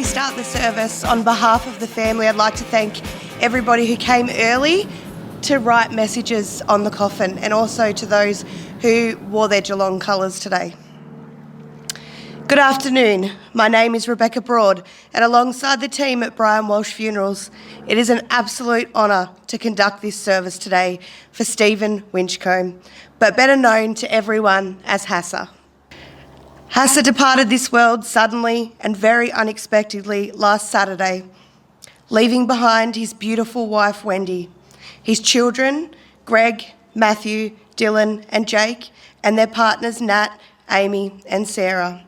start the service, on behalf of the family, I'd like to thank everybody who came early to write messages on the coffin, and also to those who wore their Geelong colours today. Good afternoon. My name is Rebecca Broad, and alongside the team at Brian Walsh Funerals, it is an absolute honour to conduct this service today for Stephen Winchcomb, but better known to everyone as Hassa. Hassa departed this world suddenly and very unexpectedly last Saturday, leaving behind his beautiful wife Wendy, his children Greg, Matthew, Dylan and Jake, and their partners Nat, Amy and Sarah,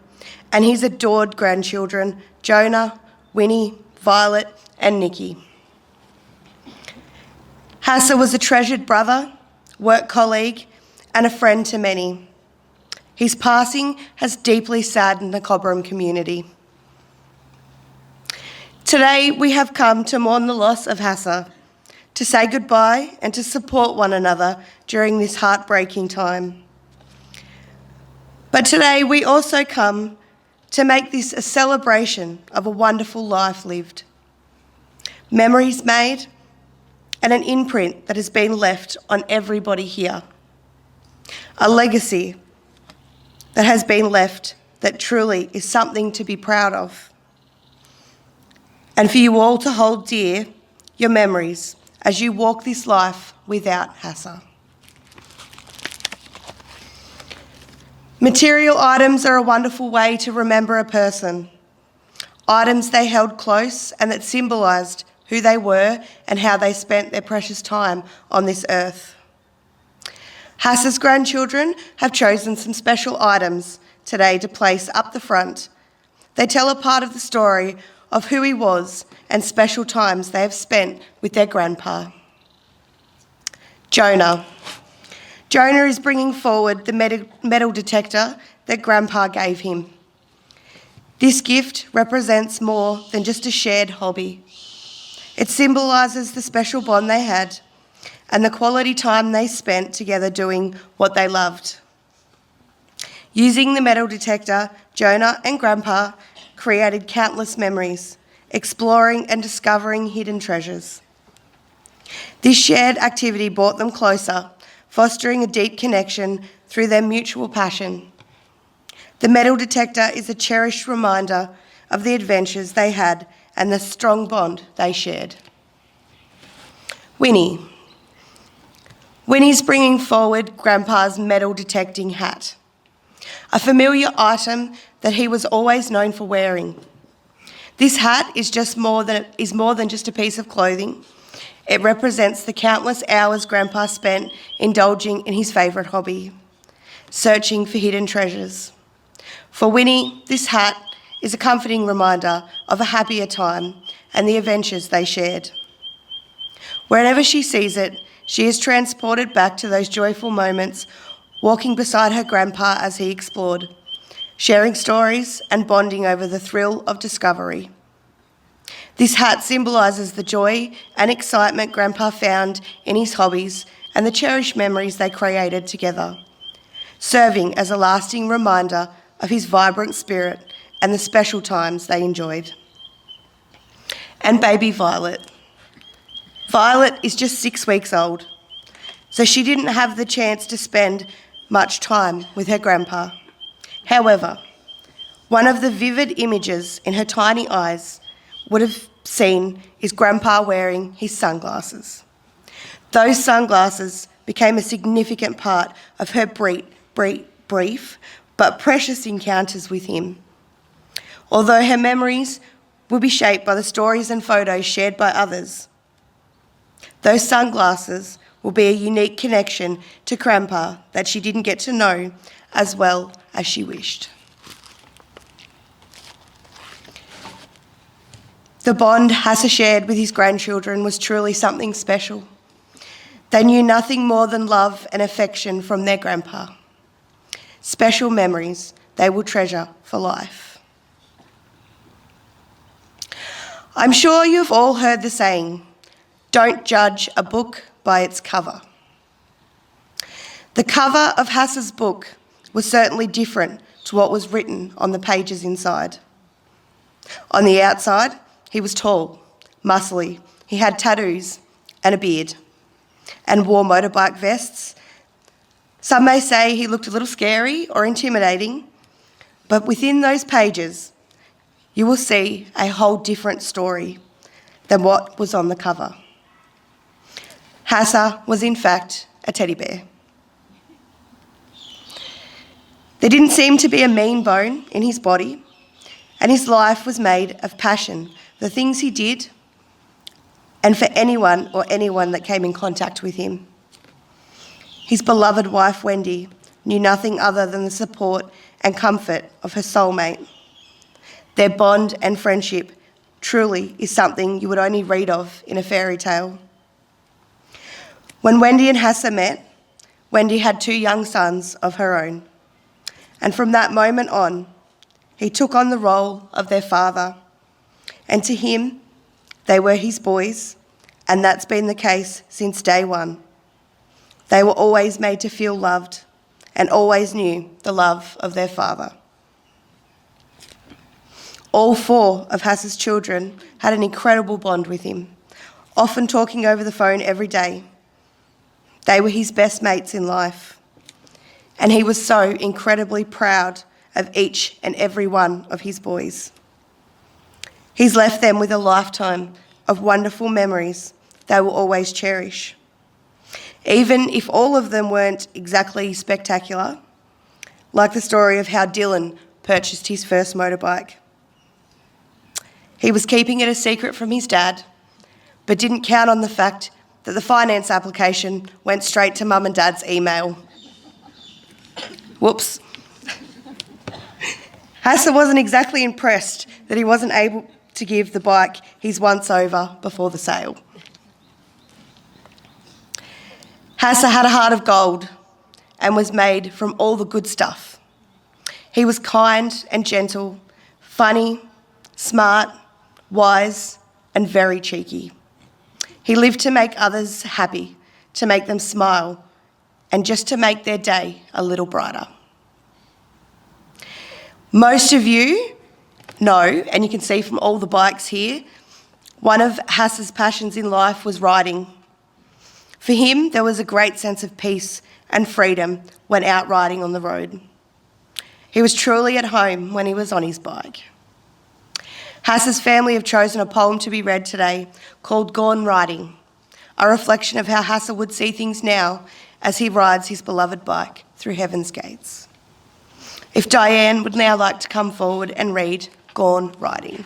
and his adored grandchildren Jonah, Winnie, Violet and Nikki. Hassa was a treasured brother, work colleague and a friend to many. His passing has deeply saddened the Cobram community. Today we have come to mourn the loss of Hassa, to say goodbye and to support one another during this heartbreaking time. But today we also come to make this a celebration of a wonderful life lived, memories made, and an imprint that has been left on everybody here. A legacy that has been left that truly is something to be proud of. And for you all to hold dear your memories as you walk this life without Hassa. Material items are a wonderful way to remember a person. Items they held close and that symbolised who they were and how they spent their precious time on this earth. Hassa's grandchildren have chosen some special items today to place up the front. They tell a part of the story of who he was and special times they have spent with their grandpa. Jonah. Jonah is bringing forward the metal detector that Grandpa gave him. This gift represents more than just a shared hobby. It symbolises the special bond they had and the quality time they spent together doing what they loved. Using the metal detector, Jonah and Grandpa created countless memories, exploring and discovering hidden treasures. This shared activity brought them closer, fostering a deep connection through their mutual passion. The metal detector is a cherished reminder of the adventures they had and the strong bond they shared. Winnie's bringing forward Grandpa's metal detecting hat, a familiar item that he was always known for wearing. This hat is more than just a piece of clothing. It represents the countless hours Grandpa spent indulging in his favourite hobby, searching for hidden treasures. For Winnie, this hat is a comforting reminder of a happier time and the adventures they shared. Wherever she sees it, she is transported back to those joyful moments, walking beside her grandpa as he explored, sharing stories and bonding over the thrill of discovery. This hat symbolises the joy and excitement Grandpa found in his hobbies and the cherished memories they created together, serving as a lasting reminder of his vibrant spirit and the special times they enjoyed. And baby Violet. Violet is just 6 weeks old, so she didn't have the chance to spend much time with her grandpa. However, one of the vivid images in her tiny eyes would have seen is Grandpa wearing his sunglasses. Those sunglasses became a significant part of her brief but precious encounters with him. Although her memories will be shaped by the stories and photos shared by others, those sunglasses will be a unique connection to Grandpa that she didn't get to know as well as she wished. The bond Hassa shared with his grandchildren was truly something special. They knew nothing more than love and affection from their grandpa. Special memories they will treasure for life. I'm sure you've all heard the saying, "Don't judge a book by its cover." The cover of Hassa's book was certainly different to what was written on the pages inside. On the outside, he was tall, muscly, he had tattoos and a beard, and wore motorbike vests. Some may say he looked a little scary or intimidating, but within those pages, you will see a whole different story than what was on the cover. Hassa was in fact a teddy bear. There didn't seem to be a mean bone in his body, and his life was made of passion, the things he did, and for anyone that came in contact with him. His beloved wife, Wendy, knew nothing other than the support and comfort of her soulmate. Their bond and friendship truly is something you would only read of in a fairy tale. When Wendy and Hassa met, Wendy had 2 young sons of her own. And from that moment on, he took on the role of their father. And to him, they were his boys, and that's been the case since day one. They were always made to feel loved and always knew the love of their father. All 4 of Hassa's children had an incredible bond with him, often talking over the phone every day. They were his best mates in life, and he was so incredibly proud of each and every one of his boys. He's left them with a lifetime of wonderful memories they will always cherish. Even if all of them weren't exactly spectacular, like the story of how Dylan purchased his first motorbike. He was keeping it a secret from his dad, but didn't count on the fact that the finance application went straight to Mum and Dad's email. Whoops. Hassa wasn't exactly impressed that he wasn't able to give the bike his once-over before the sale. Hassa had a heart of gold, and was made from all the good stuff. He was kind and gentle, funny, smart, wise, and very cheeky. He lived to make others happy, to make them smile, and just to make their day a little brighter. Most of you know, and you can see from all the bikes here, one of Hassa's passions in life was riding. For him, there was a great sense of peace and freedom when out riding on the road. He was truly at home when he was on his bike. Hassa's family have chosen a poem to be read today called Gone Riding, a reflection of how Hassa would see things now as he rides his beloved bike through heaven's gates. If Diane would now like to come forward and read Gone Riding.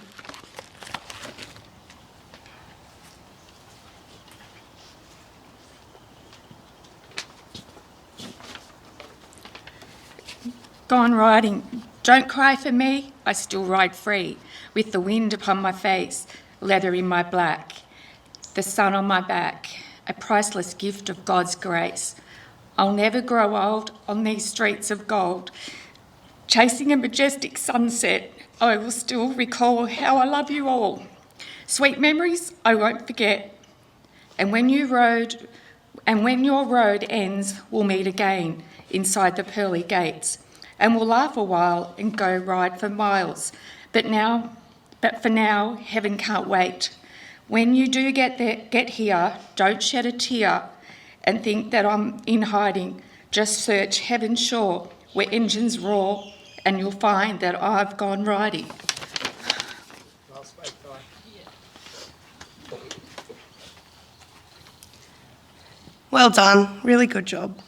Gone riding. Don't cry for me, I still ride free, with the wind upon my face, leather in my black, the sun on my back, a priceless gift of God's grace. I'll never grow old on these streets of gold. Chasing a majestic sunset, I will still recall how I love you all. Sweet memories I won't forget. And when your road ends, we'll meet again inside the pearly gates. And we'll laugh a while and go ride for miles. But for now, heaven can't wait. When you do get here, don't shed a tear and think that I'm in hiding. Just search heaven's shore where engines roar and you'll find that I've gone riding. Well done, really good job.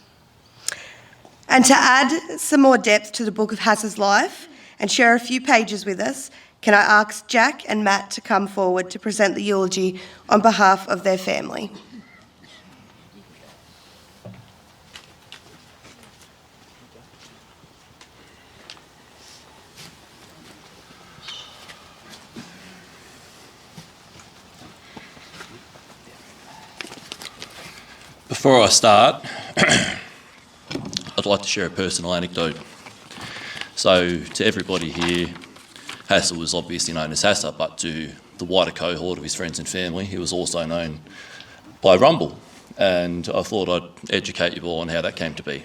And to add some more depth to the book of Hassa's life and share a few pages with us, can I ask Jack and Matt to come forward to present the eulogy on behalf of their family? Before I start, I'd like to share a personal anecdote. So to everybody here, Hassa was obviously known as Hassa, but to the wider cohort of his friends and family, he was also known by Rumble. And I thought I'd educate you all on how that came to be.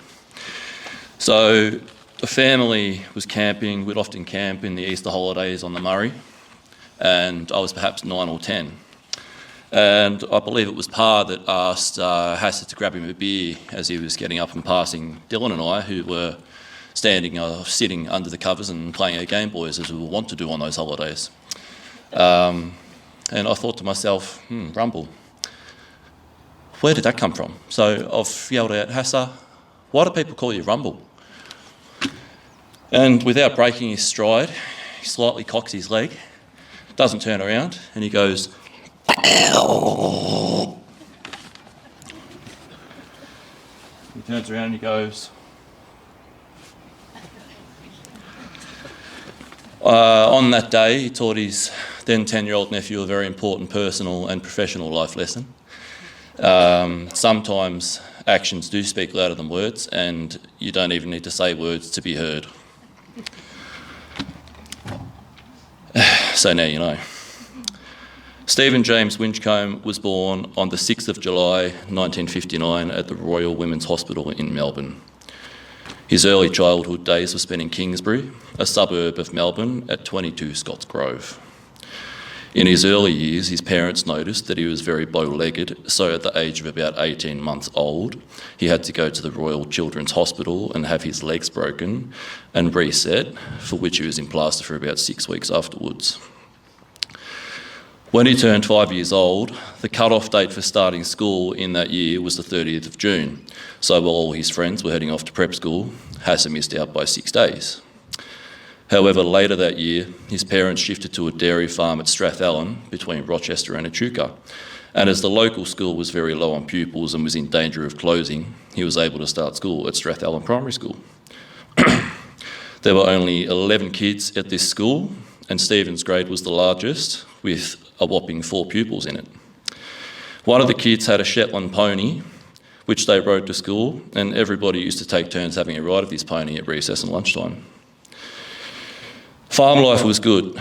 So the family was camping. We'd often camp in the Easter holidays on the Murray, and I was perhaps 9 or 10. And I believe it was Pa that asked Hassa to grab him a beer as he was getting up and passing Dylan and I, who were sitting under the covers and playing our Game Boys as we were wont to do on those holidays. And I thought to myself, Rumble, where did that come from? So I've yelled out, Hassa, why do people call you Rumble? And without breaking his stride, he slightly cocks his leg, doesn't turn around, and he goes, ow. He turns around and he goes, on that day, he taught his then 10-year-old nephew a very important personal and professional life lesson. Sometimes actions do speak louder than words, and you don't even need to say words to be heard. So now you know. Stephen James Winchcomb was born on the 6th of July 1959 at the Royal Women's Hospital in Melbourne. His early childhood days were spent in Kingsbury, a suburb of Melbourne, at 22 Scotts Grove. In his early years, his parents noticed that he was very bow-legged, so at the age of about 18 months old, he had to go to the Royal Children's Hospital and have his legs broken and reset, for which he was in plaster for about 6 weeks afterwards. When he turned 5 years old, the cut-off date for starting school in that year was the 30th of June. So while all his friends were heading off to prep school, Hassa missed out by 6 days. However, later that year, his parents shifted to a dairy farm at Strathallan between Rochester and Echuca. And as the local school was very low on pupils and was in danger of closing, he was able to start school at Strathallan Primary School. There were only 11 kids at this school, and Stephen's grade was the largest, with a whopping 4 pupils in it. One of the kids had a Shetland pony, which they rode to school, and everybody used to take turns having a ride of this pony at recess and lunchtime. Farm life was good.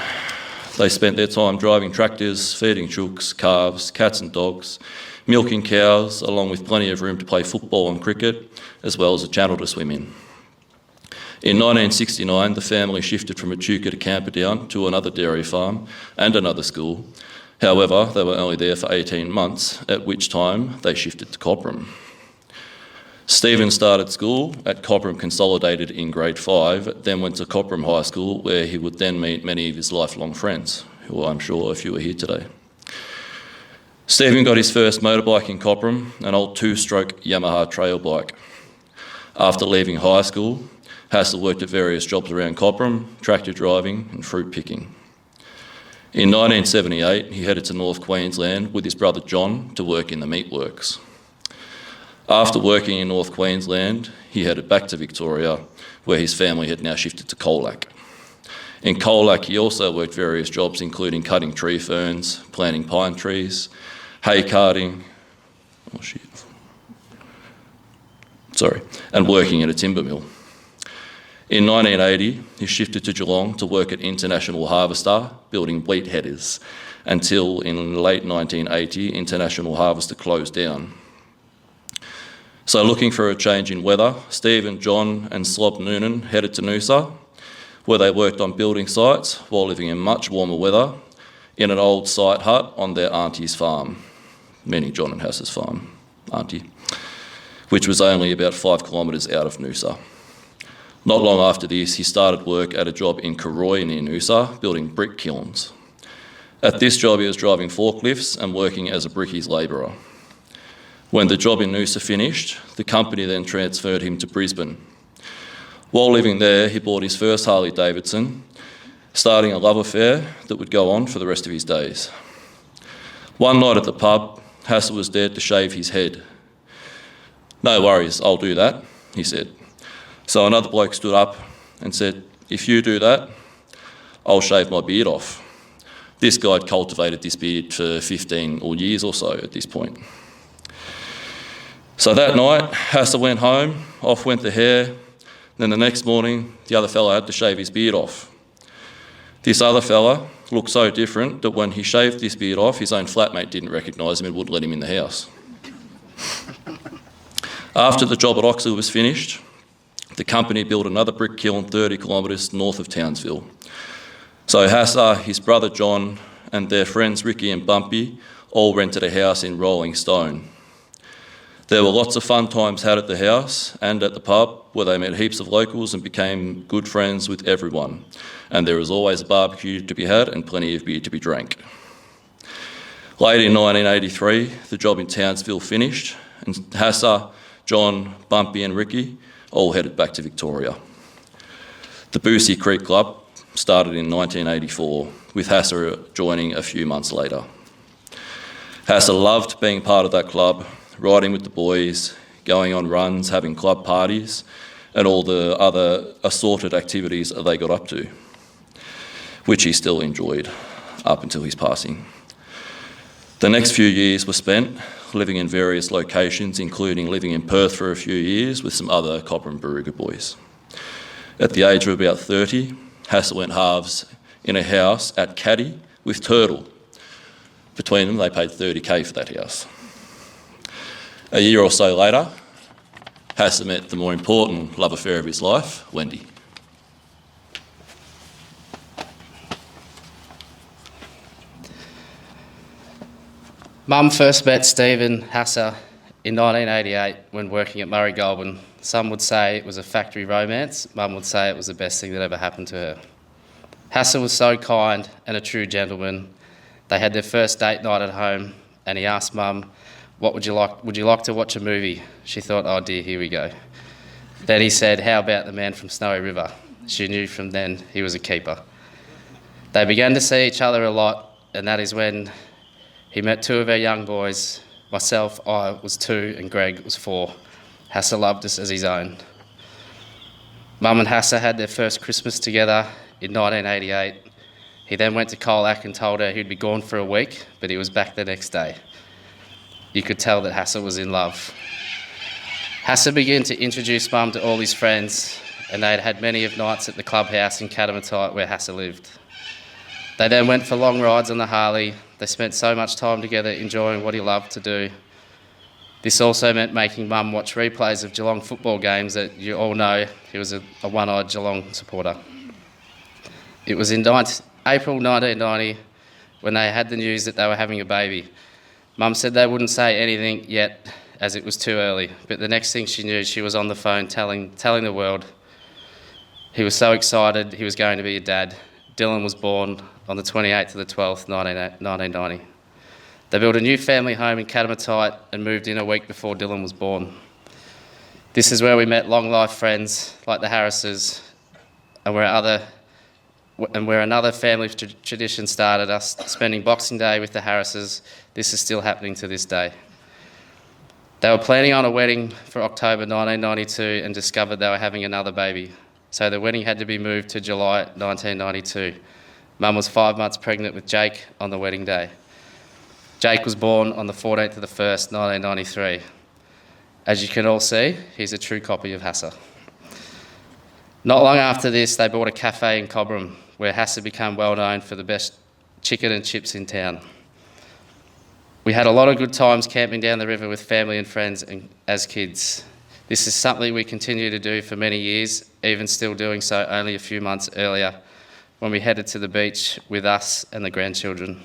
They spent their time driving tractors, feeding chooks, calves, cats and dogs, milking cows, along with plenty of room to play football and cricket, as well as a channel to swim in. In 1969, the family shifted from Echuca to Camperdown to another dairy farm and another school. However, they were only there for 18 months, at which time they shifted to Cobram. Stephen started school at Cobram Consolidated in grade 5, then went to Cobram High School, where he would then meet many of his lifelong friends, who I'm sure a few are here today. Stephen got his first motorbike in Cobram, an old 2-stroke Yamaha trail bike. After leaving high school, Hassa worked at various jobs around Cobram, tractor driving and fruit picking. In 1978, he headed to North Queensland with his brother John to work in the meatworks. After working in North Queensland, he headed back to Victoria, where his family had now shifted to Colac. In Colac, he also worked various jobs, including cutting tree ferns, planting pine trees, hay carting, and working at a timber mill. In 1980, he shifted to Geelong to work at International Harvester, building wheat headers, until in late 1980, International Harvester closed down. So looking for a change in weather, Steve, John and Slob Noonan headed to Noosa, where they worked on building sites while living in much warmer weather in an old site hut on their auntie's farm, meaning John and Hassa's farm, auntie, which was only about 5 kilometres out of Noosa. Not long after this, he started work at a job in Karoi near Noosa, building brick kilns. At this job, he was driving forklifts and working as a brickies labourer. When the job in Noosa finished, the company then transferred him to Brisbane. While living there, he bought his first Harley Davidson, starting a love affair that would go on for the rest of his days. One night at the pub, Hassa was dared to shave his head. "No worries, I'll do that," he said. So another bloke stood up and said, "If you do that, I'll shave my beard off." This guy had cultivated this beard for 15 years or so at this point. So that night, Hassa went home, off went the hair. Then the next morning, the other fella had to shave his beard off. This other fella looked so different that when he shaved this beard off, his own flatmate didn't recognise him and wouldn't let him in the house. After the job at Oxley was finished, the company built another brick kiln 30 kilometres north of Townsville. So Hassa, his brother John, and their friends Ricky and Bumpy all rented a house in Rolling Stone. There were lots of fun times had at the house and at the pub, where they met heaps of locals and became good friends with everyone. And there was always a barbecue to be had and plenty of beer to be drank. Late in 1983, the job in Townsville finished, and Hassa, John, Bumpy and Ricky all headed back to Victoria. The Boosie Creek Club started in 1984, with Hassa joining a few months later. Hassa loved being part of that club, riding with the boys, going on runs, having club parties, and all the other assorted activities that they got up to, which he still enjoyed up until his passing. The next few years were spent living in various locations, including living in Perth for a few years with some other Cobram Barooga boys. At the age of about 30, Hassa went halves in a house at Caddy with Turtle. Between them, they paid $30,000 for that house. A year or so later, Hassa met the more important love affair of his life, Wendy. Mum first met Stephen Hassa in 1988 when working at Murray Goulburn. Some would say it was a factory romance. Mum would say it was the best thing that ever happened to her. Hassa was so kind and a true gentleman. They had their first date night at home and he asked Mum, "What would you like? Would you like to watch a movie?" She thought, "Oh dear, here we go." Then he said, "How about the man from Snowy River?" She knew from then he was a keeper. They began to see each other a lot, and that is when he met two of our young boys. Myself, I was 2 and Greg was 4. Hassa loved us as his own. Mum and Hassa had their first Christmas together in 1988. He then went to Colac and told her he'd be gone for a week, but he was back the next day. You could tell that Hassa was in love. Hassa began to introduce Mum to all his friends, and they'd had many of nights at the clubhouse in Catamatite where Hassa lived. They then went for long rides on the Harley. They spent so much time together enjoying what he loved to do. This also meant making Mum watch replays of Geelong football games that you all know he was a one-eyed Geelong supporter. It was in April 1990 when they had the news that they were having a baby. Mum said they wouldn't say anything yet as it was too early, but the next thing she knew, she was on the phone telling the world he was so excited he was going to be a dad. Dylan was born on the 28th of the 12th, 1990. They built a new family home in Catamatite and moved in a week before Dylan was born. This is where we met long life friends like the Harrises, and where another family tradition started, us spending Boxing Day with the Harrises. This is still happening to this day. They were planning on a wedding for October 1992 and discovered they were having another baby. So the wedding had to be moved to July 1992. Mum was 5 months pregnant with Jake on the wedding day. Jake was born on the 14th of the 1st, 1993. As you can all see, he's a true copy of Hassa. Not long after this, they bought a cafe in Cobram, where Hassa became well known for the best chicken and chips in town. We had a lot of good times camping down the river with family and friends as kids. This is something we continue to do for many years, even still doing so only a few months earlier when we headed to the beach with us and the grandchildren.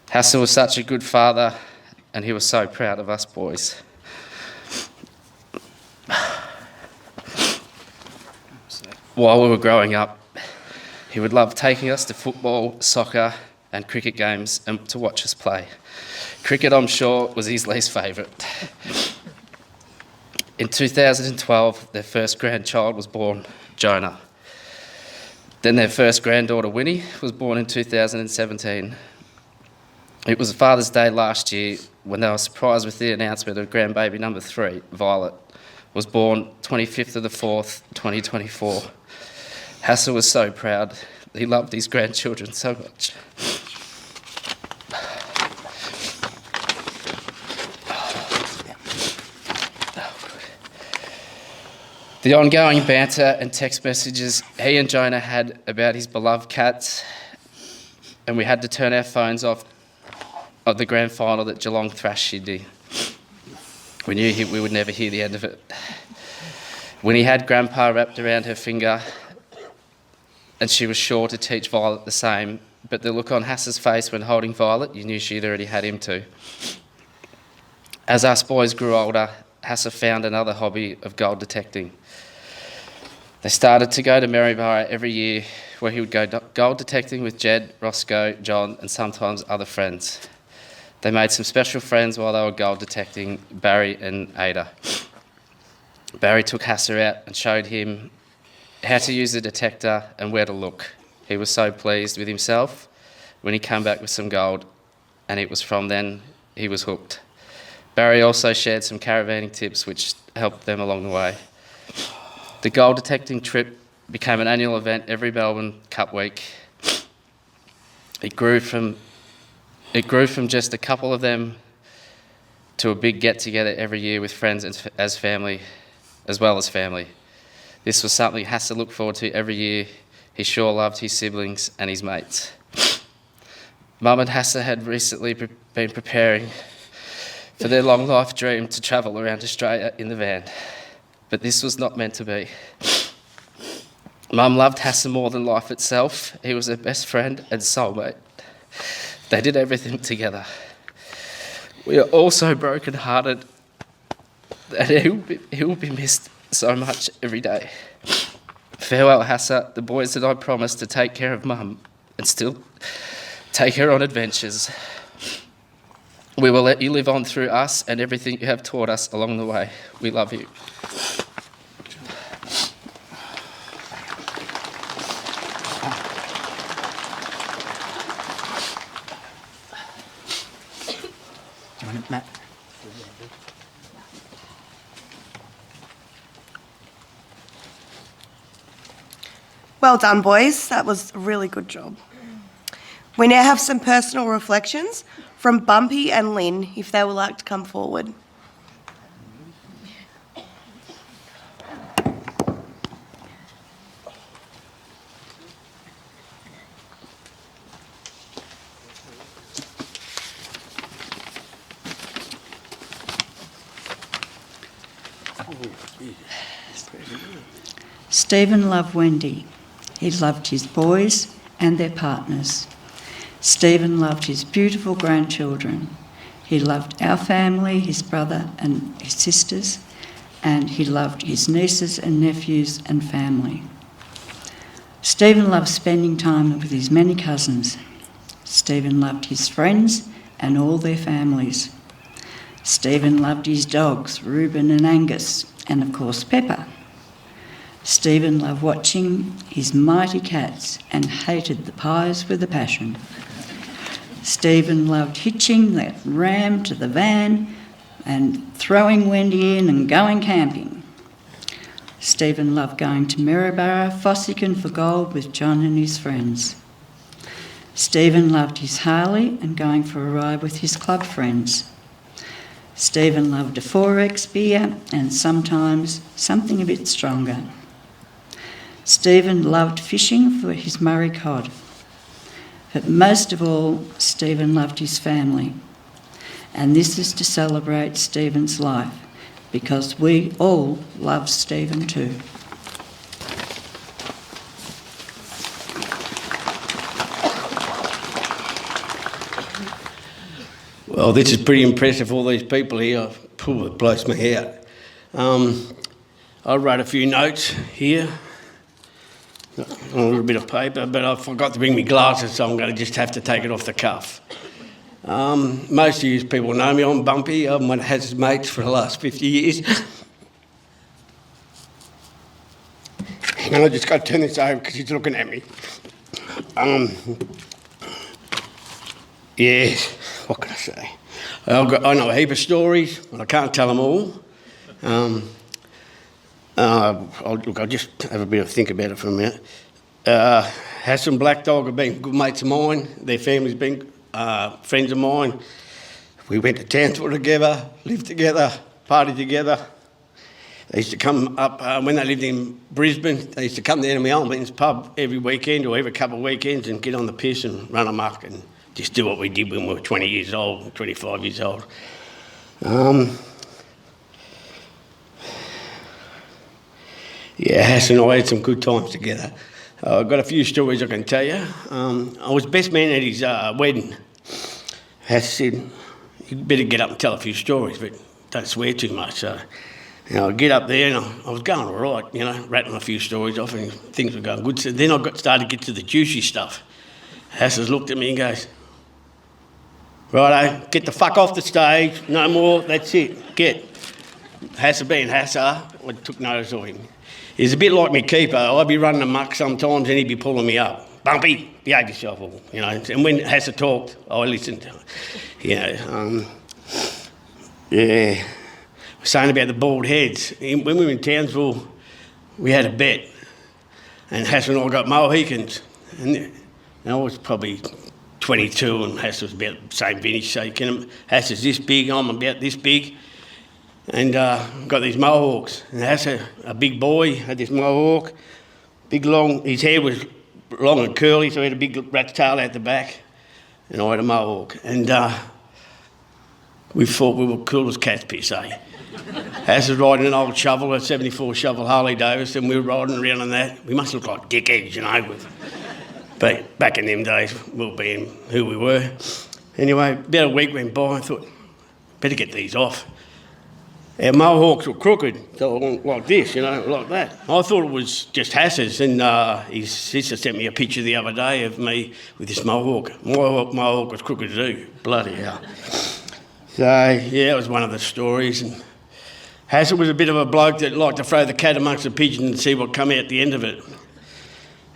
Hassa was such a good father, and he was so proud of us boys. While we were growing up, he would love taking us to football, soccer and cricket games and to watch us play. Cricket, I'm sure, was his least favourite. In 2012, their first grandchild was born, Jonah. Then their first granddaughter, Winnie, was born in 2017. It was Father's Day last year when they were surprised with the announcement of grandbaby number 3, Violet, was born 25th of the 4th, 2024. Hassa was so proud. He loved his grandchildren so much. The ongoing banter and text messages he and Jonah had about his beloved cats, and we had to turn our phones off at the grand final that Geelong thrashed Sydney. We knew we would never hear the end of it. When he had Grandpa wrapped around her finger, and she was sure to teach Violet the same, but the look on Hassa's face when holding Violet, you knew she'd already had him too. As us boys grew older, Hassa found another hobby of gold detecting. They started to go to Maryborough every year, where he would go gold detecting with Jed, Roscoe, John and sometimes other friends. They made some special friends while they were gold detecting, Barry and Ada. Barry took Hassa out and showed him how to use the detector and where to look. He was so pleased with himself when he came back with some gold, and it was from then he was hooked. Barry also shared some caravanning tips which helped them along the way. The gold detecting trip became an annual event every Melbourne Cup week. It grew from just a couple of them to a big get-together every year with friends as family, as well as family. This was something Hassa looked forward to every year. He sure loved his siblings and his mates. Mum and Hassa had recently been preparing for their long life dream to travel around Australia in the van, but this was not meant to be. Mum loved Hassa more than life itself. He was her best friend and soulmate. They did everything together. We are all so broken-hearted that he will be missed so much every day. Farewell, Hassa. The boys and I promise to take care of Mum and still take her on adventures. We will let you live on through us and everything you have taught us along the way. We love you. Matt. Well done, boys. That was a really good job. We now have some personal reflections from Bumpy and Lynn, if they would like to come forward. Stephen loved Wendy. He loved his boys and their partners. Stephen loved his beautiful grandchildren. He loved our family, his brother and his sisters, and he loved his nieces and nephews and family. Stephen loved spending time with his many cousins. Stephen loved his friends and all their families. Stephen loved his dogs, Reuben and Angus, and of course Pepper. Stephen loved watching his mighty cats and hated the pies with a passion. Stephen loved hitching that ram to the van and throwing Wendy in and going camping. Stephen loved going to Maryborough, Fossican for gold with John and his friends. Stephen loved his Harley and going for a ride with his club friends. Stephen loved a 4X beer and sometimes something a bit stronger. Stephen loved fishing for his Murray cod. But most of all, Stephen loved his family. And this is to celebrate Stephen's life, because we all love Stephen too. Well, this is pretty impressive, all these people here. It blows me out. I wrote a few notes here on a little bit of paper, but I forgot to bring my glasses, so I'm going to just have to take it off the cuff. Most of you people know me, I'm Bumpy. I'm one of Hass's mates for the last 50 years. And I just got to turn this over because he's looking at me. Yes, what can I say? I know a heap of stories, but I can't tell them all. I'll just have a bit of a think about it for a minute. Hassa and Black Dog have been good mates of mine. Their family's been friends of mine. We went to Townsville together, lived together, partied together. They used to come up, when they lived in Brisbane, they used to come down to my old man's pub every weekend or every couple of weekends and get on the piss and run amok and just do what we did when we were 20 years old, 25 years old. Yeah, Hassa and I had some good times together. I've got a few stories I can tell you. I was best man at his wedding. Hassa said, you'd better get up and tell a few stories, but don't swear too much. So, I get up there and I was going all right, rattling a few stories off and things were going good. So then I started to get to the juicy stuff. Hassa's looked at me and goes, righto, get the fuck off the stage, no more, that's it, get. Hassa being Hassa, I took notice of him. He's a bit like me keeper. I'd be running amok sometimes and he'd be pulling me up. Bumpy, behave yourself, And when Hassa talked, I listened. Yeah. Saying about the bald heads. When we were in Townsville, we had a bet. And Hassa and I got Mohicans. And I was probably 22 and Hassa was about the same vintage. So Hassa's this big, I'm about this big. And got these mohawks. And Hassa, a big boy, had this mohawk, big long, his hair was long and curly, so he had a big rat's tail out the back. And I had a mohawk. And we thought we were cool as cat's piss, eh? Hassa's riding an old shovel, a 74 shovel Harley Davidson, we were riding around on that. We must look like dickheads, But back in them days, we were being who we were. Anyway, about a week went by, I thought, better get these off. Our mohawks were crooked, so like this, like that. I thought it was just Hassa's, and his sister sent me a picture the other day of me with this mohawk. My mohawk was crooked too, bloody hell. So, yeah, it was one of the stories. And Hassa was a bit of a bloke that liked to throw the cat amongst the pigeons and see what come out the end of it.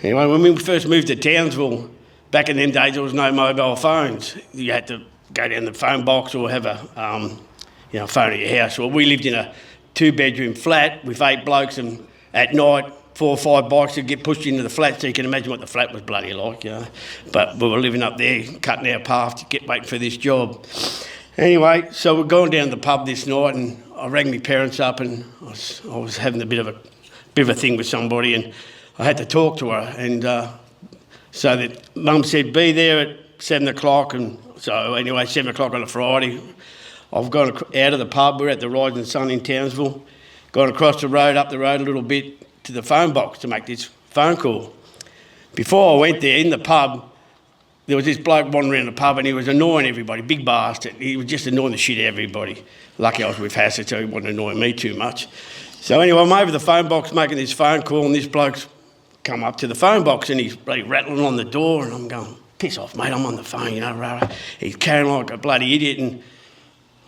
Anyway, when we first moved to Townsville, back in them days there was no mobile phones. You had to go down the phone box or have a phone at your house. Well, we lived in a 2-bedroom flat with 8 blokes, and at night 4 or 5 bikes would get pushed into the flat, so you can imagine what the flat was bloody like, But we were living up there, cutting our path to get waiting for this job. Anyway, so we're going down to the pub this night, and I rang my parents up, and I was having a bit of a thing with somebody, and I had to talk to her, and so that Mum said, be there at 7 o'clock, and so anyway, 7 o'clock on a Friday, I've gone out of the pub, we're at the Rising Sun in Townsville, gone across the road, up the road a little bit to the phone box to make this phone call. Before I went there, in the pub, there was this bloke wandering around the pub and he was annoying everybody, big bastard. He was just annoying the shit out of everybody. Lucky I was with Hassa, so he wasn't annoying me too much. So anyway, I'm over the phone box making this phone call, and this bloke's come up to the phone box and he's bloody rattling on the door, and I'm going, piss off, mate, I'm on the phone, you know, rah. He's carrying like a bloody idiot, and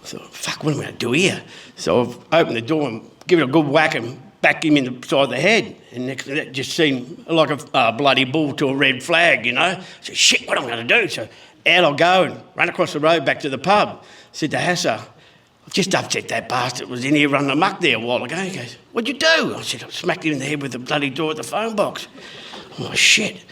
I thought, fuck, what am I going to do here? So I've opened the door and give it a good whack and back him in the side of the head, and next to that just seemed like a bloody bull to a red flag, you know. I said, shit, what am I going to do? So out I go and run across the road back to the pub. Said to Hassa, I've just upset that bastard was in here running amok there a while ago. He goes, what'd you do? I said, I smacked him in the head with the bloody door at the phone box. Oh, shit.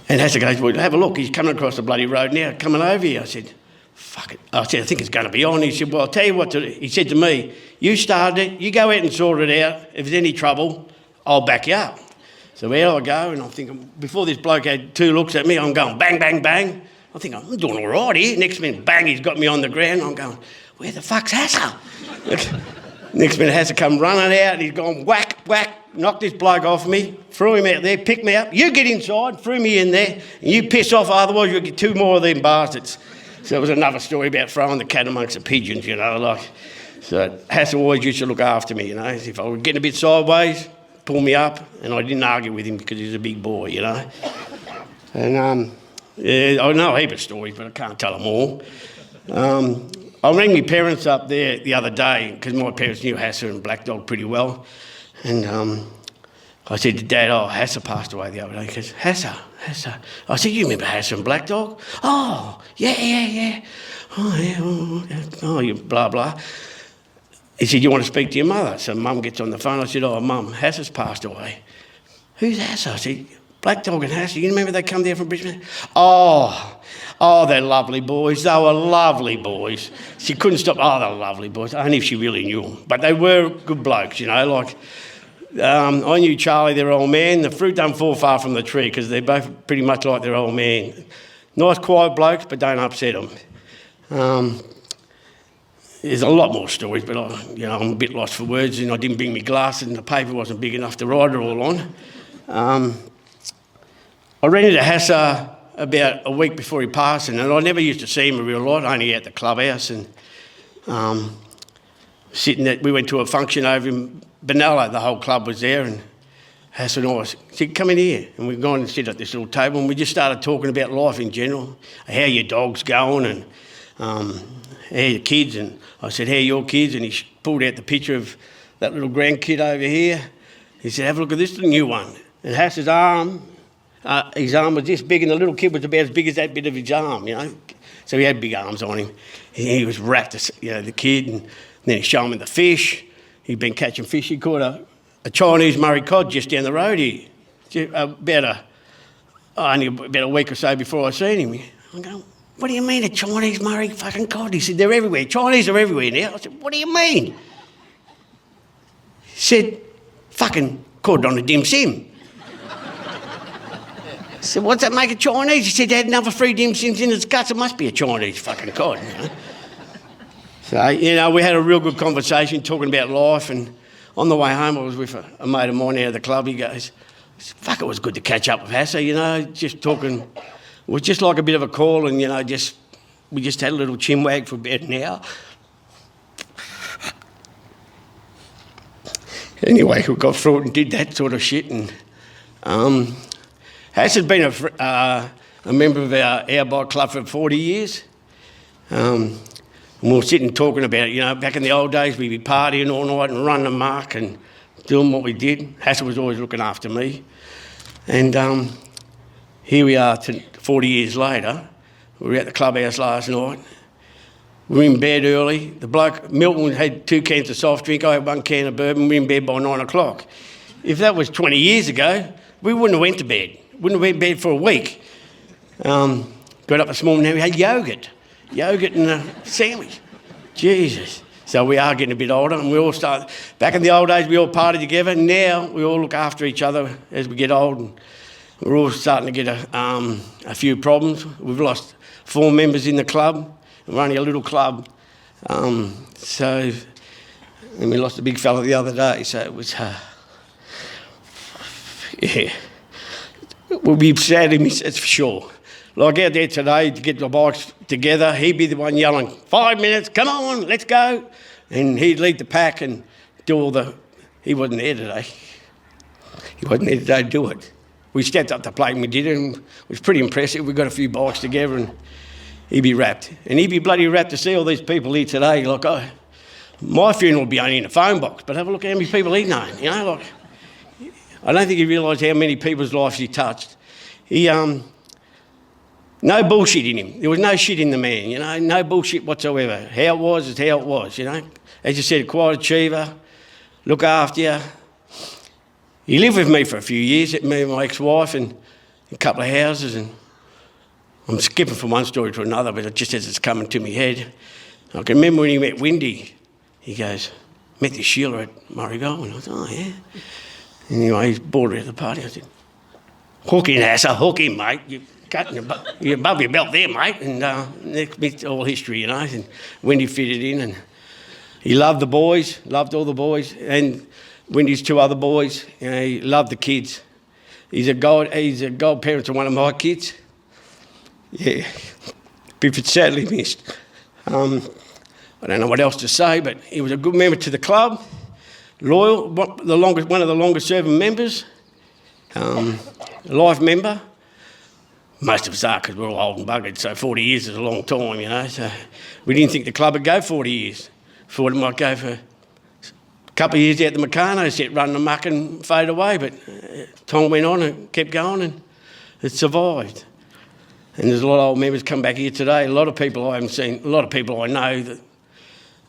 And Hassa goes, well, have a look, he's coming across the bloody road now, coming over here. I said, fuck it. I said, I think it's going to be on. He said, well, I'll tell you what to do. He said to me, you started it, you go out and sort it out. If there's any trouble, I'll back you up. So out I go, and I'm thinking, before this bloke had two looks at me, I'm going bang, bang, bang. I think I'm doing all right here. Next minute, bang, he's got me on the ground. I'm going, where the fuck's Hassa? Next minute, Hassa come running out, and he's gone whack, whack, knocked this bloke off me, threw him out there, picked me up. You get inside, threw me in there, and you piss off, otherwise you'll get two more of them bastards. So it was another story about throwing the cat amongst the pigeons, you know, like. So Hassa always used to look after me, you know. If I was getting a bit sideways, pull me up, and I didn't argue with him because he's a big boy, you know. And yeah, I know a heap of stories, but I can't tell them all. I rang my parents up there the other day because my parents knew Hassa and Black Dog pretty well. And I said to Dad, oh, Hassa passed away the other day. He goes, Hassa. I said, you remember Hassa and Black Dog? Oh, yeah. Oh, you blah, blah. He said, you want to speak to your mother? So Mum gets on the phone. I said, oh, Mum, Hassa's passed away. Who's Hassa? I said, Black Dog and Hassa. You remember they come there from Brisbane? Oh, they're lovely boys. They were lovely boys. She couldn't stop. Oh, they're lovely boys. Only if she really knew them. But they were good blokes, you know. Like, I knew Charlie, their old man. The fruit don't fall far from the tree because they're both pretty much like their old man. Nice, quiet blokes, but don't upset them. There's a lot more stories, but I'm a bit lost for words, and I didn't bring my glasses, and the paper wasn't big enough to write it all on. I ran into Hassa about a week before he passed, and I never used to see him a real lot, only at the clubhouse. And we went to a function over in Benalla, the whole club was there, and Hassa and I said, come in here. And we've gone and sit at this little table, and we just started talking about life in general, how your dog's going, and how your kids. And I said, how are your kids? And he pulled out the picture of that little grandkid over here. He said, have a look at this new one. And Hassa's arm, his arm was this big, and the little kid was about as big as that bit of his arm, you know. So he had big arms on him. He was wrapped, you know, the kid, and then he showed him the fish. He'd been catching fish. He caught a Chinese Murray cod just down the road here, only about a week or so before I seen him. I'm going, what do you mean a Chinese Murray fucking cod? He said, they're everywhere. Chinese are everywhere now. I said, what do you mean? He said, fucking caught on a dim sim. I said, what's that make a Chinese? He said, they had another 3 dim sims in its guts. It must be a Chinese fucking cod, you know. So, you know, we had a real good conversation talking about life, and on the way home I was with a mate of mine out of the club. He goes, fuck, it was good to catch up with Hassa, you know, just talking. It was just like a bit of a call, and, you know, we just had a little chinwag for about an hour. Anyway, we got through it and did that sort of shit, and Hassa's been a member of our bike club for 40 years. And we were sitting talking about, you know, back in the old days, we'd be partying all night and running amok and doing what we did. Hassa was always looking after me. And here we are 40 years later. We were at the clubhouse last night. We were in bed early. The bloke, Milton, had 2 cans of soft drink. I had 1 can of bourbon. We were in bed by 9 o'clock. If that was 20 years ago, we wouldn't have went to bed. Wouldn't have been in bed for a week. Got up this morning and we had yogurt and a sandwich. Jesus. So we are getting a bit older, and we all start. Back in the old days, we all partied together. Now we all look after each other as we get old. And we're all starting to get a few problems. We've lost 4 members in the club. We're only a little club. So And we lost a big fella the other day, so it was, yeah. We'll be sad to miss, that's for sure. Like out there today, to get the bikes together, he'd be the one yelling, 5 minutes, come on, let's go. And he'd lead the pack and do all the... He wasn't there today. He wasn't there today to do it. We stepped up to plate and we did it, and it was pretty impressive. We got a few bikes together and he'd be wrapped. And he'd be bloody wrapped to see all these people here today. Like, my funeral would be only in a phone box, but have a look at how many people he'd known, you know, like... I don't think he realised how many people's lives he touched. He, no bullshit in him. There was no shit in the man, you know, no bullshit whatsoever. How it was is how it was, you know. As you said, a quiet achiever, look after you. He lived with me for a few years, me and my ex-wife, and a couple of houses, and I'm skipping from one story to another, but just as it's coming to my head. I can remember when he met Windy, he goes, met this Sheila at Murray Goulburn. I thought, oh, yeah. Anyway, he's brought her to the party. I said, hook in, Hassa, hook in, mate. You're above your belt there, mate. And it's all history, you know. And Wendy fitted in, and he loved the boys, loved all the boys, and Wendy's two other boys. You know, he loved the kids. He's a godparent to one of my kids. Yeah, Bifford sadly missed. I don't know what else to say, but he was a good member to the club. Loyal, one of the longest serving members, life member. Most of us are because we're all old and buggered, so 40 years is a long time, you know. So we didn't think the club would go 40 years. Thought it might go for a couple of years out the Meccano set, running amok and fade away, but time went on and kept going and it survived. And there's a lot of old members come back here today. A lot of people I haven't seen, a lot of people I know that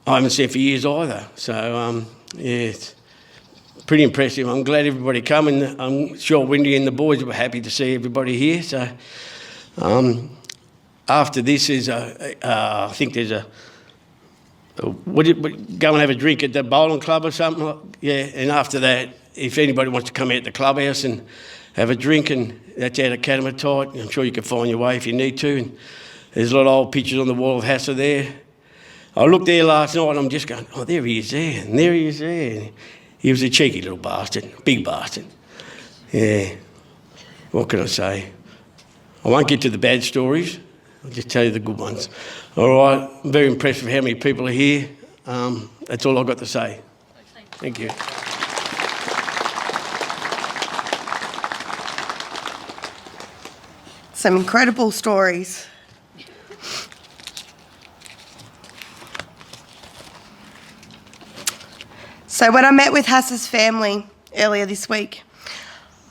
I haven't seen for years either. So, yeah, it's pretty impressive. I'm glad everybody come, and I'm sure Wendy and the boys were happy to see everybody here. So after this is I think there's go and have a drink at the bowling club or something. Yeah, and after that, if anybody wants to come out to the clubhouse and have a drink, and that's out of Catamatite, I'm sure you can find your way if you need to. And there's a lot of old pictures on the wall of Hassa there. I looked there last night and I'm just going, oh, there he is there, and there he is there. And he was a cheeky little bastard, big bastard. Yeah, what can I say? I won't get to the bad stories, I'll just tell you the good ones. All right, I'm very impressed with how many people are here. That's all I've got to say. Thank you. Some incredible stories. So when I met with Hassa's family earlier this week,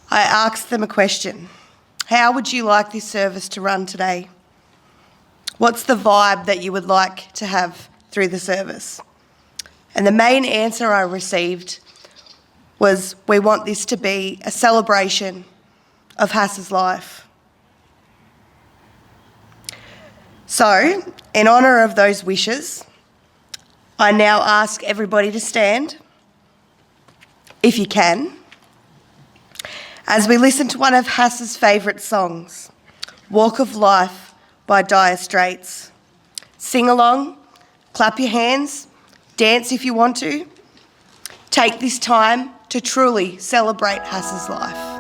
I asked them a question. How would you like this service to run today? What's the vibe that you would like to have through the service? And the main answer I received was, we want this to be a celebration of Hassa's life. So, in honour of those wishes, I now ask everybody to stand, if you can, as we listen to one of Hassa's favourite songs, Walk of Life by Dire Straits. Sing along, clap your hands, dance if you want to. Take this time to truly celebrate Hassa's life.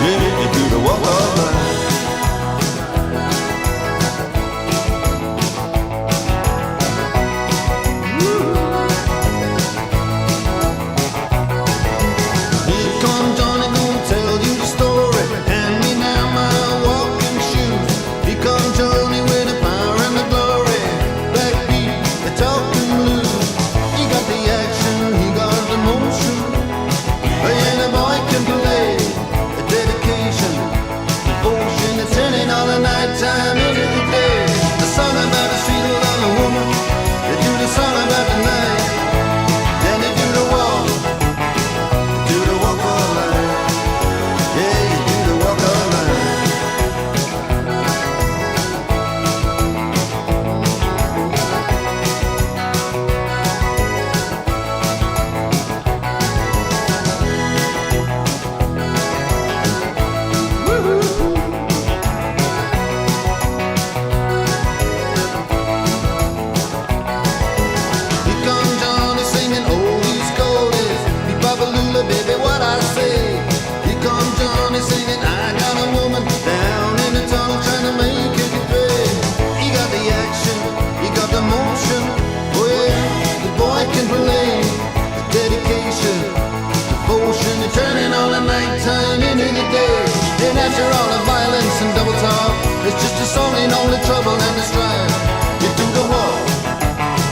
Yeah, you do the walk of life. Here comes Johnny, gonna tell you the story. Hand me now my walking shoes. Here comes Johnny with the power and the glory. Backbeat, the talking blues. He got the action, he got the motion. And the boy can play. The dedication, devotion, the turning all the night time into the day. The song about the sweet love of a woman. They do the song about the night. Then they do the walk. Do the walk of life. Yeah, you do the walk of life. Here comes Johnny singing oldies goldies. Be Babalula, baby, what I say. Here comes Johnny singing, I got a woman down in the tunnel trying to make it pay. He got the action, he got the motion. Oh yeah, the boy can play. The dedication, devotion, the turning all the nighttime into the day. And after all the violence and double talk, it's just a song in all the trouble and the strife. You do the walk.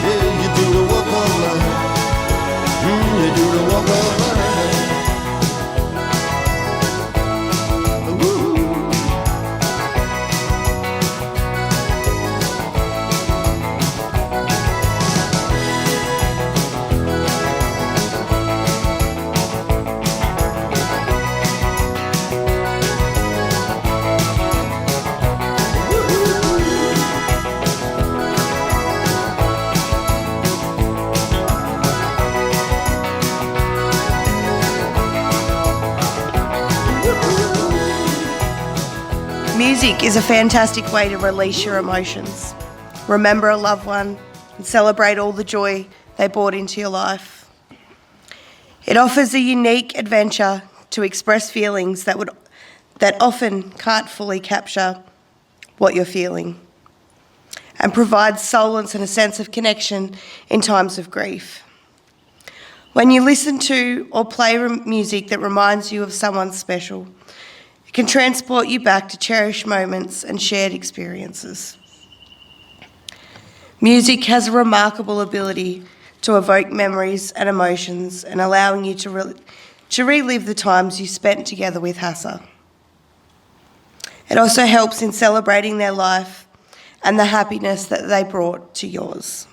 Yeah, you do the walk of life. You do the walk of life. Woo. Music is a fantastic way to release your emotions, remember a loved one, and celebrate all the joy they brought into your life. It offers a unique adventure to express feelings that often can't fully capture what you're feeling, and provides solace and a sense of connection in times of grief. When you listen to or play music that reminds you of someone special, it can transport you back to cherished moments and shared experiences. Music has a remarkable ability to evoke memories and emotions and allowing you to relive the times you spent together with Hassa. It also helps in celebrating their life and the happiness that they brought to yours.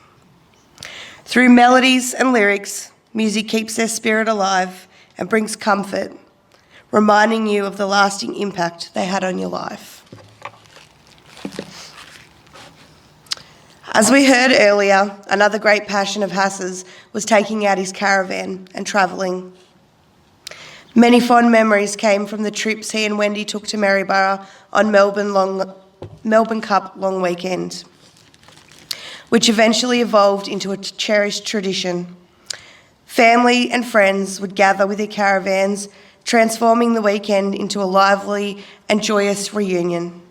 Through melodies and lyrics, music keeps their spirit alive and brings comfort, reminding you of the lasting impact they had on your life. As we heard earlier, another great passion of Hassa's was taking out his caravan and travelling. Many fond memories came from the trips he and Wendy took to Maryborough on Melbourne Cup long weekend, which eventually evolved into a cherished tradition. Family and friends would gather with their caravans, transforming the weekend into a lively and joyous reunion.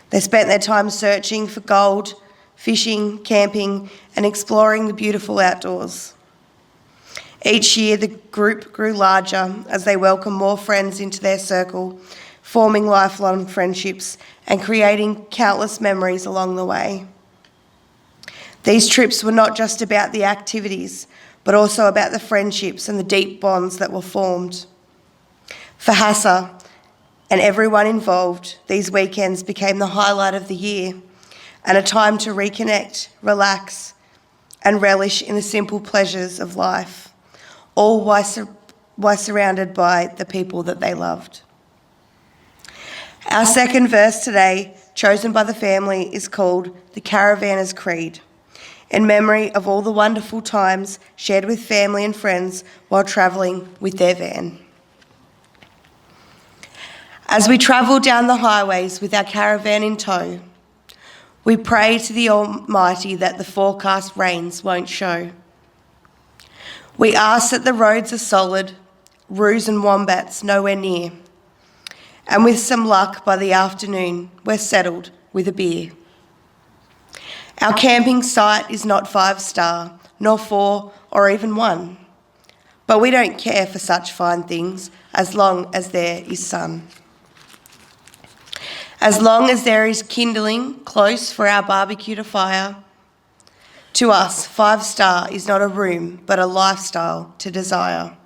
They spent their time searching for gold, fishing, camping, and exploring the beautiful outdoors. Each year, the group grew larger as they welcomed more friends into their circle, forming lifelong friendships and creating countless memories along the way. These trips were not just about the activities, but also about the friendships and the deep bonds that were formed. For Hassa and everyone involved, these weekends became the highlight of the year and a time to reconnect, relax, and relish in the simple pleasures of life, all while surrounded by the people that they loved. Our second verse today, chosen by the family, is called The Caravanner's Creed, in memory of all the wonderful times shared with family and friends while travelling with their van. As we travel down the highways with our caravan in tow, we pray to the Almighty that the forecast rains won't show. We ask that the roads are solid, roos and wombats nowhere near, And with some luck, by the afternoon, we're settled with a beer. Our camping site is not 5-star, nor 4 or even 1. But we don't care for such fine things as long as there is sun. As long as there is kindling close for our barbecue to fire. To us, 5-star is not a room, but a lifestyle to desire.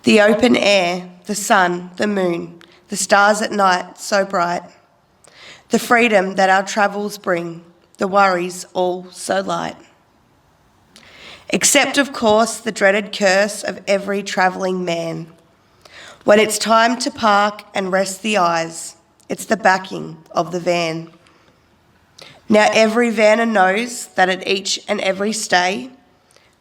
The open air, the sun, the moon, the stars at night so bright. The freedom that our travels bring, the worries all so light. Except, of course, the dreaded curse of every travelling man. When it's time to park and rest the eyes, it's the backing of the van. Now every vanner knows that at each and every stay,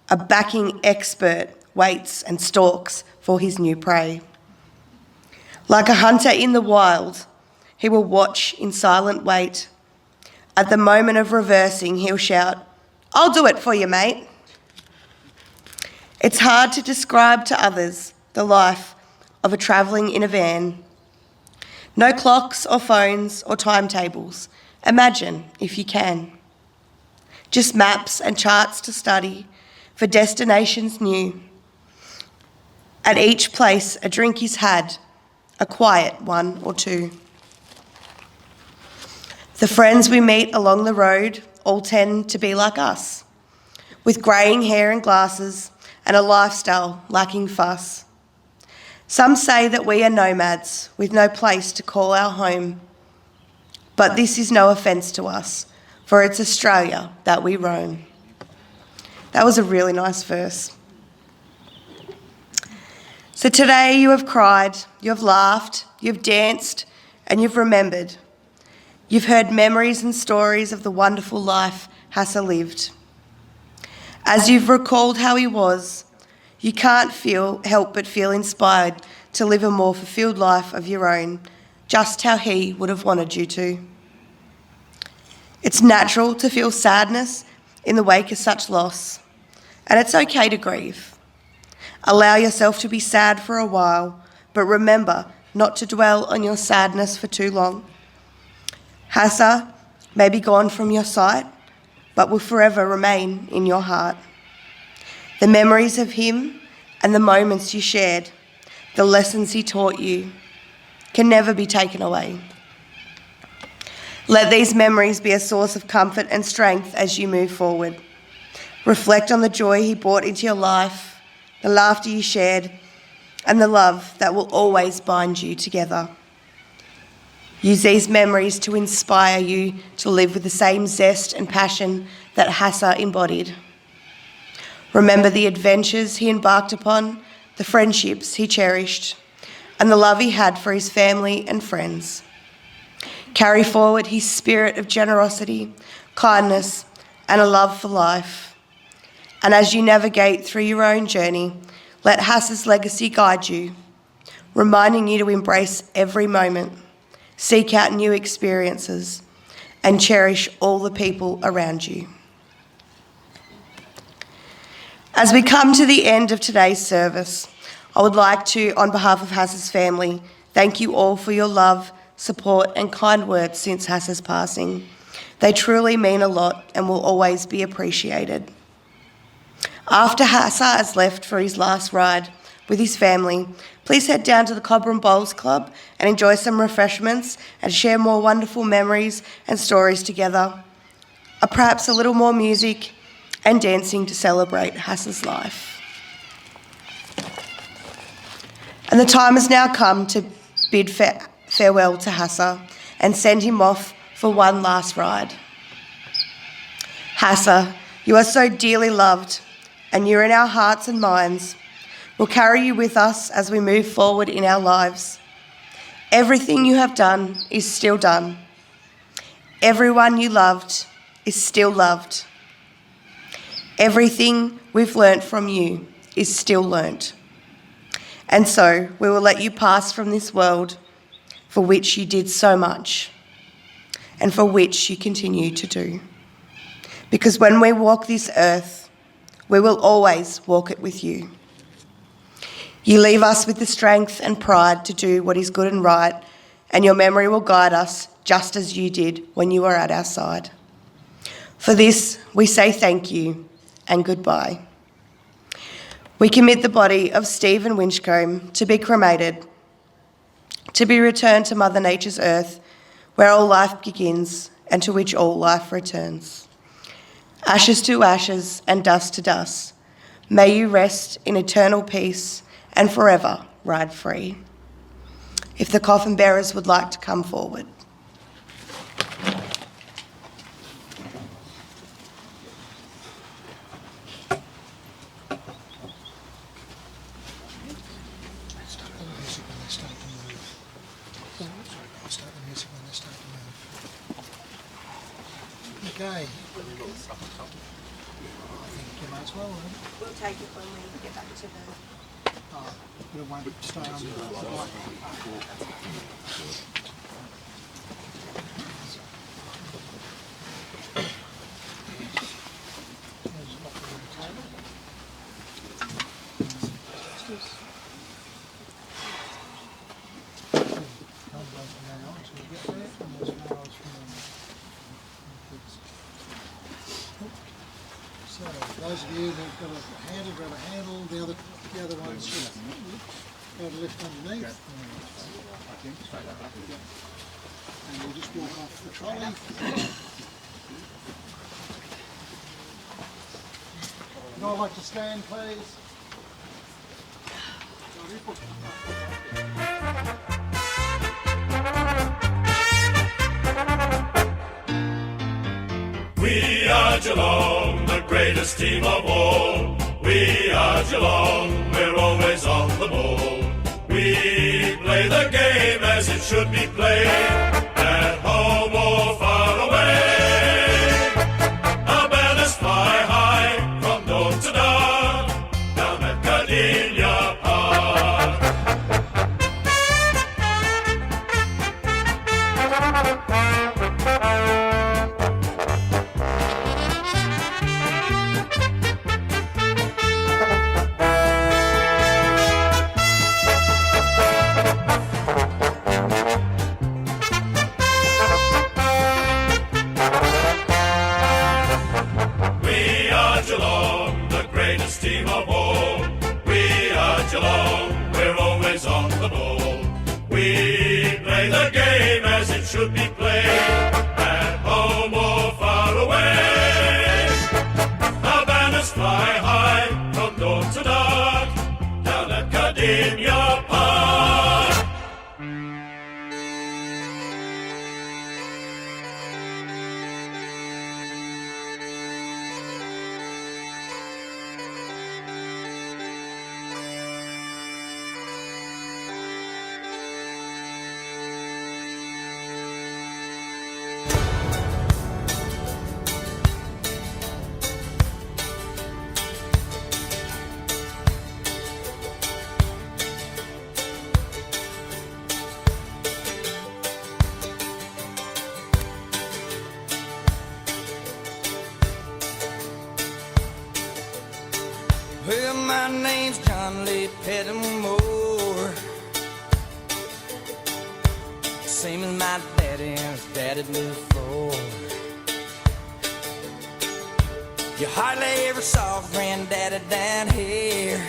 a backing expert waits and stalks for his new prey. Like a hunter in the wild, he will watch in silent wait. At the moment of reversing, he'll shout, "I'll do it for you, mate." It's hard to describe to others the life of a travelling in a van. No clocks or phones or timetables. Imagine if you can. Just maps and charts to study for destinations new. At each place, a drink is had, a quiet one or two. The friends we meet along the road all tend to be like us, with greying hair and glasses and a lifestyle lacking fuss. Some say that we are nomads with no place to call our home. But this is no offence to us, for it's Australia that we roam. That was a really nice verse. So today you have cried, you have laughed, you've danced, and you've remembered. You've heard memories and stories of the wonderful life Hassa lived. As you've recalled how he was, you can't help but feel inspired to live a more fulfilled life of your own, just how he would have wanted you to. It's natural to feel sadness in the wake of such loss, and it's okay to grieve. Allow yourself to be sad for a while, but remember not to dwell on your sadness for too long. Hassa may be gone from your sight, but will forever remain in your heart. The memories of him and the moments you shared, the lessons he taught you, can never be taken away. Let these memories be a source of comfort and strength as you move forward. Reflect on the joy he brought into your life, the laughter you shared, and the love that will always bind you together. Use these memories to inspire you to live with the same zest and passion that Hassa embodied. Remember the adventures he embarked upon, the friendships he cherished, and the love he had for his family and friends. Carry forward his spirit of generosity, kindness, and a love for life. And as you navigate through your own journey, let Hassa's legacy guide you, reminding you to embrace every moment, seek out new experiences, and cherish all the people around you. As we come to the end of today's service, I would like to, on behalf of Hassa's family, thank you all for your love, support and kind words since Hassa's passing. They truly mean a lot and will always be appreciated. After Hassa has left for his last ride with his family, please head down to the Cobram Bowls Club and enjoy some refreshments and share more wonderful memories and stories together. Perhaps a little more music and dancing to celebrate Hassa's life. And the time has now come to bid farewell to Hassa and send him off for one last ride. Hassa, you are so dearly loved, and you're in our hearts and minds. We'll carry you with us as we move forward in our lives. Everything you have done is still done. Everyone you loved is still loved. Everything we've learnt from you is still learnt. And so we will let you pass from this world for which you did so much and for which you continue to do. Because when we walk this earth, we will always walk it with you. You leave us with the strength and pride to do what is good and right, and your memory will guide us just as you did when you were at our side. For this, we say thank you and goodbye. We commit the body of Stephen Winchcomb to be cremated, to be returned to Mother Nature's earth, where all life begins and to which all life returns. Ashes to ashes and dust to dust, may you rest in eternal peace and forever ride free. If the coffin bearers would like to come forward. Okay. I think you might as well. We'll take it when we get back to the... We won't stay on the So, those of you that've got a handle, grab a handle, the other ones just go to lift underneath. And you just walk off the trolley. Would all like to stand, please? We are Geelong, the greatest team of all. We are Geelong, we're always on the ball. We play the game as it should be played, at home or far away. Our banners fly high from dawn to dark, down at Gardenia Park. Geelong, the greatest team of all. We are Geelong, we're always on the ball. We play the game as it should be played, at home or far away. Our banners fly high from dawn to dark, down at Gardenia Park. Well, my name's John Lee Pettimore. Same as my daddy and his daddy before. You hardly ever saw Granddaddy down here.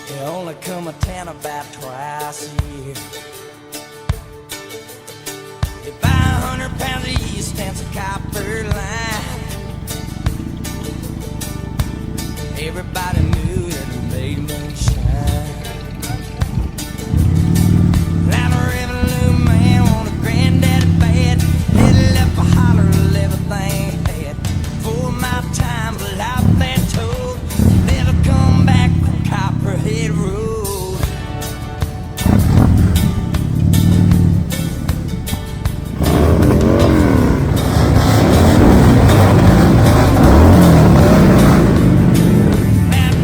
He only come a town about twice a year. You buy 100 pounds of yeast and some copper line. Everybody knew that it made moonshine. Now the revenue man want a granddaddy bad. Little left a holler of everything he had. For my time, but I've been told never come back from Copperhead Road. That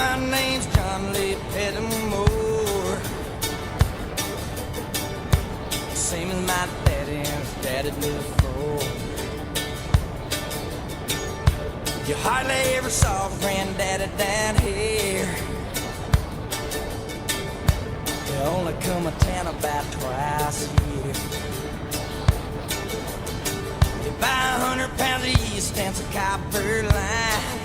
my name's John Lee Pettimore. Same as my daddy and his daddy before. You hardly ever saw granddaddy down here. They only come to town about twice a year. You buy 100 pounds of yeast and some copper line.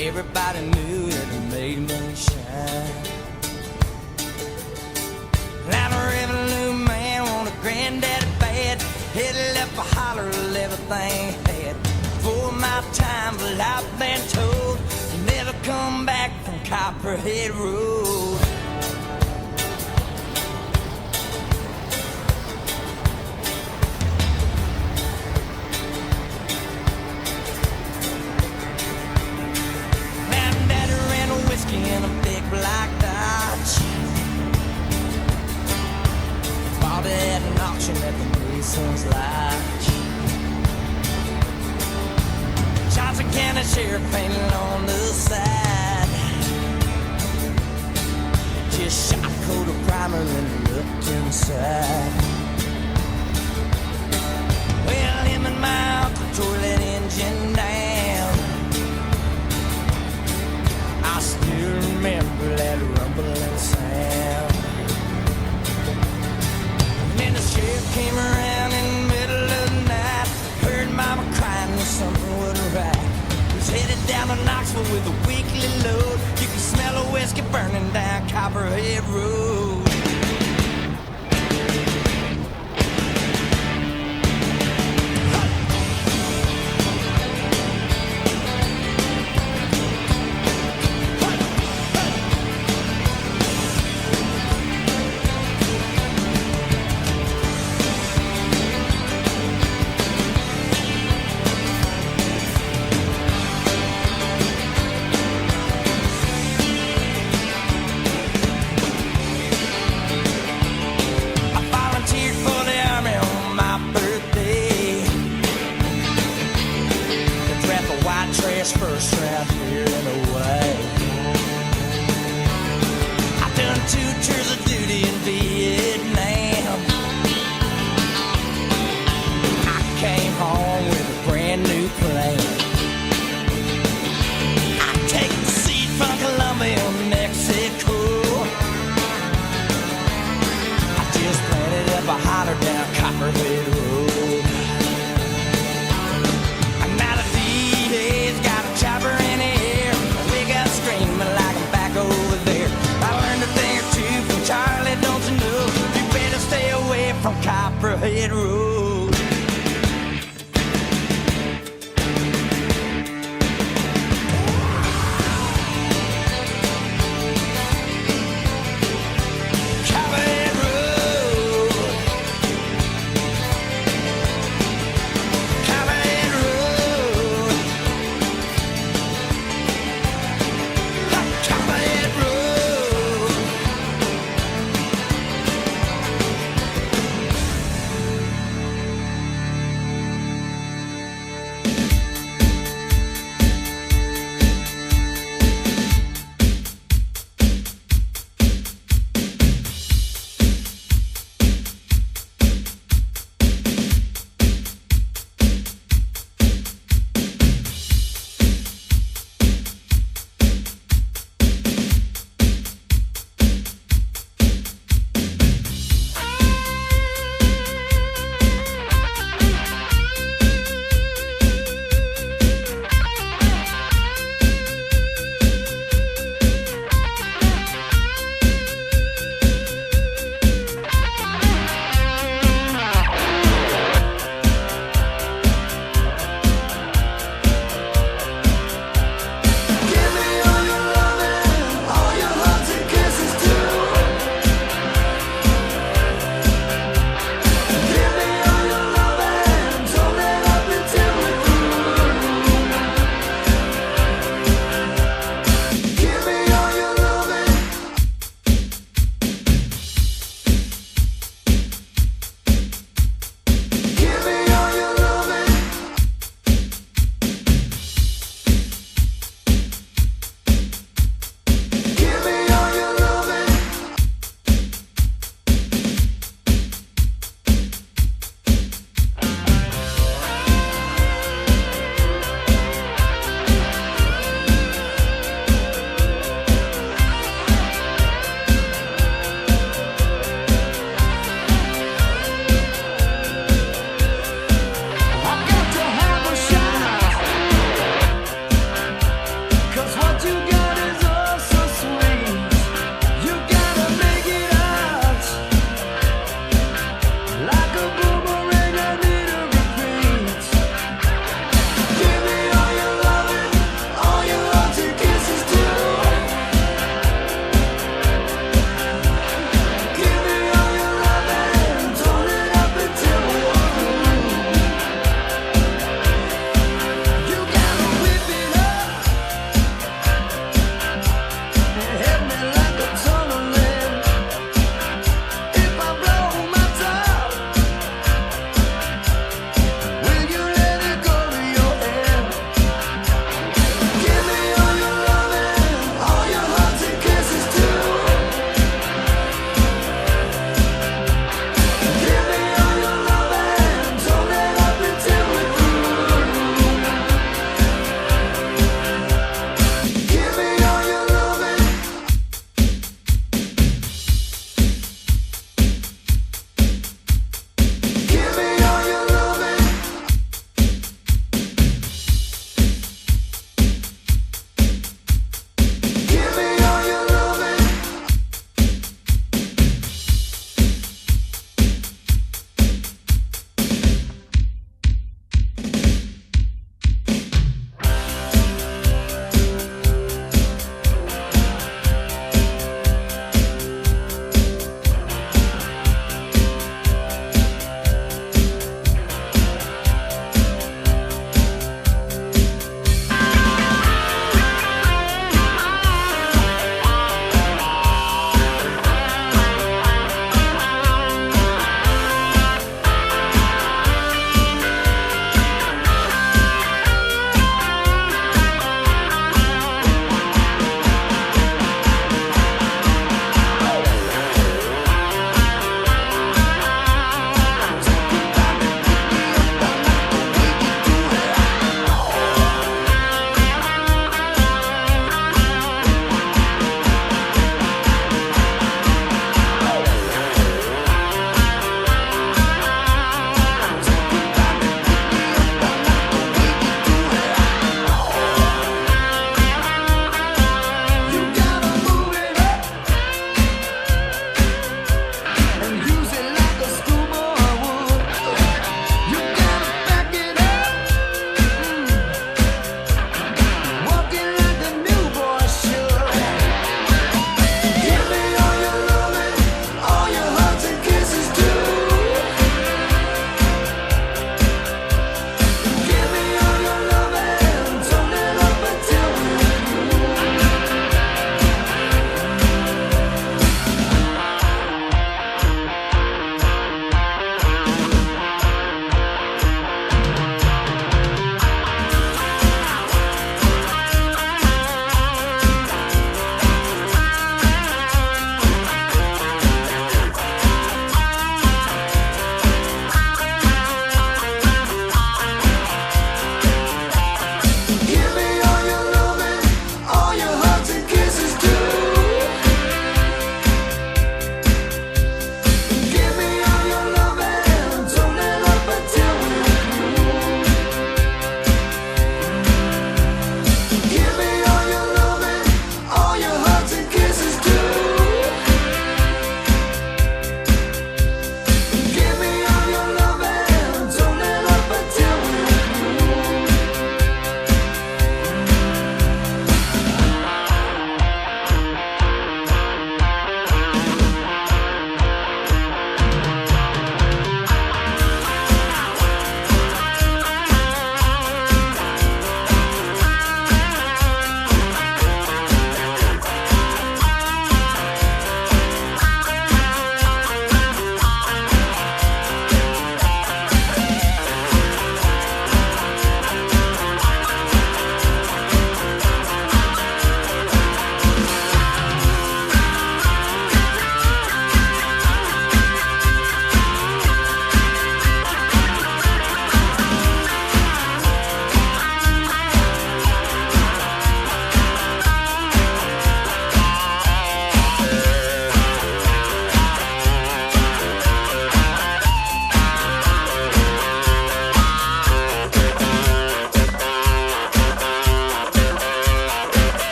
Everybody knew that it made moonshine. Now the revenue man want a granddaddy bad. He left a holler of everything he had. For my time, but I've been told you never come back from Copperhead Road. Now Daddy ran a whiskey in a big black Dodge. Bought it at an auction at the Mason's Lodge. Johnson County Sheriff painted on the side. Just shot a coat of primer and looked inside. Well, him and my uncle tore that engine down. I still remember that rumbling sound. Then the sheriff came around in the middle of the night. Heard Mama crying that something wasn't right. He was headed down to Knoxville with a weekly load. You could smell a whiskey burning down Copperhead Road. First round here and away. I've done 2 tours of duty in Vietnam. I came home with a brand new plane. I take the seed from Colombia, Mexico. I just planted up a holler down Copperhead Road. Chopper in the air, we got screaming like I'm back over there. I learned a thing or two from Charlie, don't you know? You better stay away from Copperhead Road. Copperhead Road. Copperhead Road. Copperhead Road.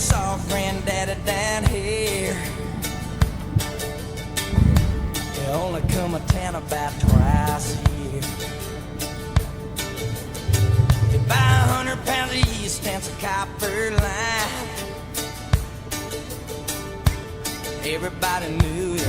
saw Granddaddy down here. They only come a town about twice a year. They buy 100 pounds of yeast and some copper line. Everybody knew it.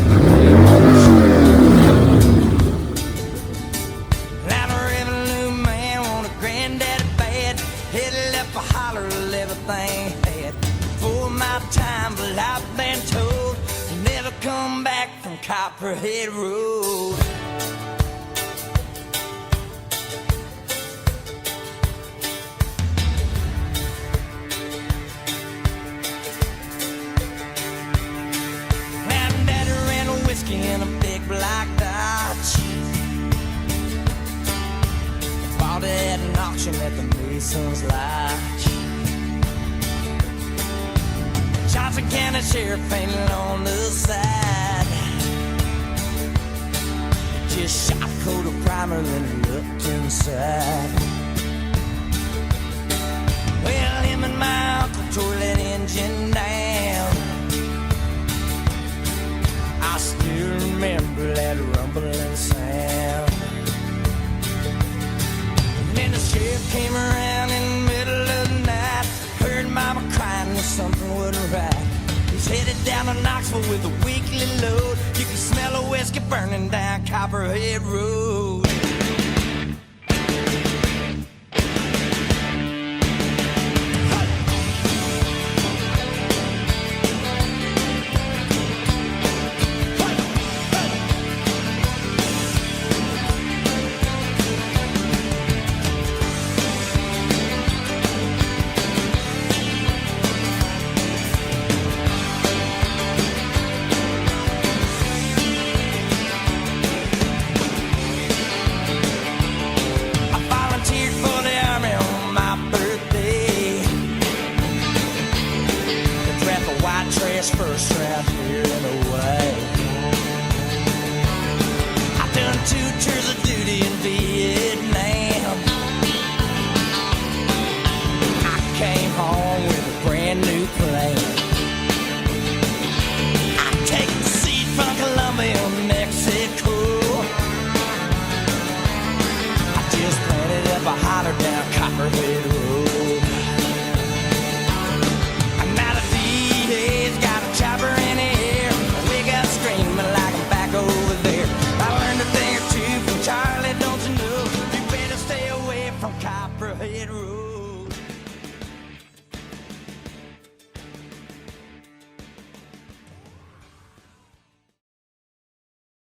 Now the revenue man want a granddaddy bad. Headed up a holler of everything he had. For my time, but I've been told you never come back from Copperhead Road. In a big black Dodge, bought it at an auction at the Mason's Lodge. Johnson County Sheriff painted on the side. Just shot a coat of primer then looked inside. Well, him and my uncle tore that engine down. I still remember that rumbling sound. And then the sheriff came around in the middle of the night. Heard Mama crying that something wasn't right. He's headed down to Knoxville with a weekly load. You can smell a whiskey burning down Copperhead Road.